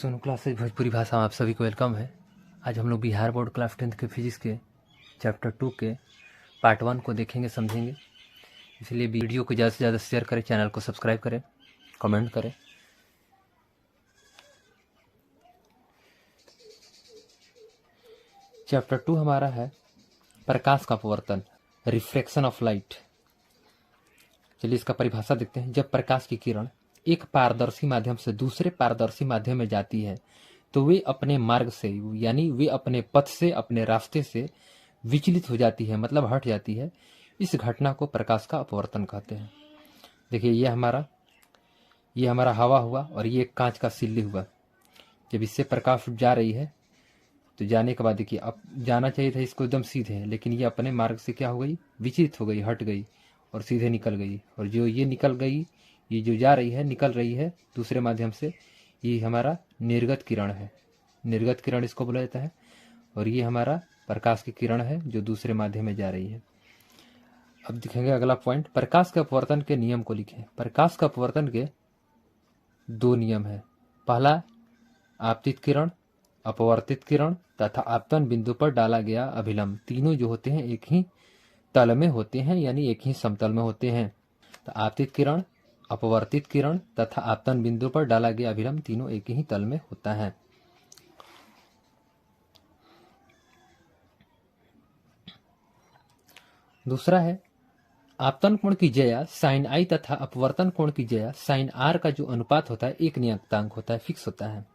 Sonu classes Bhojpuri भाषा में आप सभी को वेलकम है। आज हम लोग बिहार बोर्ड क्लास 10th के फिजिक्स के चैप्टर 2 के पार्ट 1 को देखेंगे समझेंगे। इसलिए वीडियो को ज़्यादा से ज़्यादा शेयर करें, चैनल को सब्सक्राइब करें, कमेंट करें। चैप्टर 2 हमारा है प्रकाश का अपवर्तन, रिफ्रैक्शन ऑफ लाइट। चलिए इसका परिभाषा देखते हैं। जब प्रकाश की किरण एक पारदर्शी माध्यम से दूसरे पारदर्शी माध्यम में जाती है तो वे अपने मार्ग से यानी वे अपने पथ से, अपने रास्ते से विचलित हो जाती है, मतलब हट जाती है। इस घटना को प्रकाश का अपवर्तन कहते हैं। देखिए ये हमारा हवा हुआ और ये कांच का सिल्ली हुआ। जब इससे प्रकाश जा रही है तो जाने के बाद देखिए अब जाना चाहिए था इसको एकदम सीधे, लेकिन ये अपने मार्ग से क्या हो गई, विचलित हो गई, हट गई और सीधे निकल गई। और जो ये निकल गई, ये जो जा रही है, निकल रही है दूसरे माध्यम से, ये हमारा निर्गत किरण है। निर्गत किरण इसको बोला जाता है। और ये हमारा प्रकाश की किरण है जो दूसरे माध्यम में जा रही है। अब दिखेंगे अगला पॉइंट, प्रकाश के अपवर्तन के नियम को लिखें। प्रकाश का अपवर्तन के दो नियम है। पहला, आपतित किरण, अपवर्तित किरण तथा आपतन बिंदु पर डाला गया अभिलंब, तीनों जो होते हैं एक ही तल में होते हैं, यानी एक ही समतल में होते हैं। तो आपतित किरण, अपवर्तित किरण तथा आपतन बिंदु पर डाला गया अभिलंब तीनों एक ही तल में होता है। दूसरा है आपतन कोण की ज्या साइन आई तथा अपवर्तन कोण की ज्या साइन आर का जो अनुपात होता है एक नियतांक होता है, फिक्स होता है।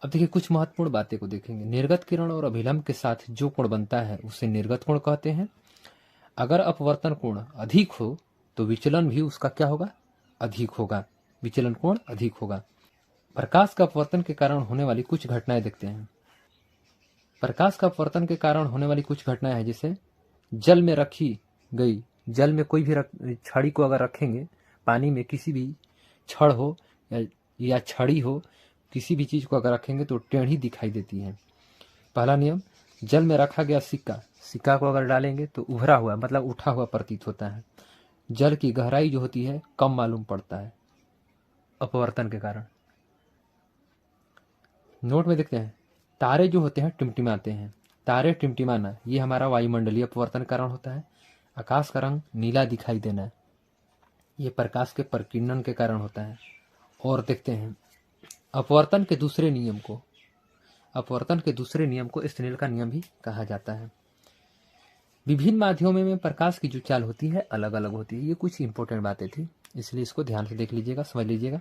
अब देखिए कुछ महत्वपूर्ण बातें को देखेंगे। निर्गत किरण और अभिलंब के साथ जो कोण बनता है उसे निर्गत कोण कहते हैं। अगर अपवर्तन कोण अधिक हो तो विचलन भी उसका क्या होगा, अधिक होगा, विचलन कोण अधिक होगा। प्रकाश का अपवर्तन के कारण होने वाली कुछ घटनाएं देखते हैं। प्रकाश का अपवर्तन के कारण होने वाली कुछ घटनाएं हैं, जैसे जल में रखी गई, जल में कोई भी छड़ी को अगर रखेंगे, पानी में किसी भी छड़ हो या छड़ी हो, किसी भी चीज को अगर रखेंगे तो टेढ़ी दिखाई देती है। पहला नियम, जल में रखा गया सिक्का, सिक्का को अगर डालेंगे तो उभरा हुआ मतलब उठा हुआ प्रतीत होता है। जल की गहराई जो होती है कम मालूम पड़ता है अपवर्तन के कारण। नोट में देखते हैं, तारे जो होते हैं टिमटिमाते हैं। तारे टिमटिमाना ये हमारा वायुमंडलीय अपवर्तन कारण होता है। आकाश का रंग नीला दिखाई देना ये प्रकाश के प्रकीर्णन के कारण होता है। और देखते हैं अपवर्तन के दूसरे नियम को, अपवर्तन के दूसरे नियम को स्नेल का नियम भी कहा जाता है। विभिन्न माध्यमों में प्रकाश की जो चाल होती है अलग अलग होती है। ये कुछ इंपॉर्टेंट बातें थी, इसलिए इसको ध्यान से देख लीजिएगा, समझ लीजिएगा।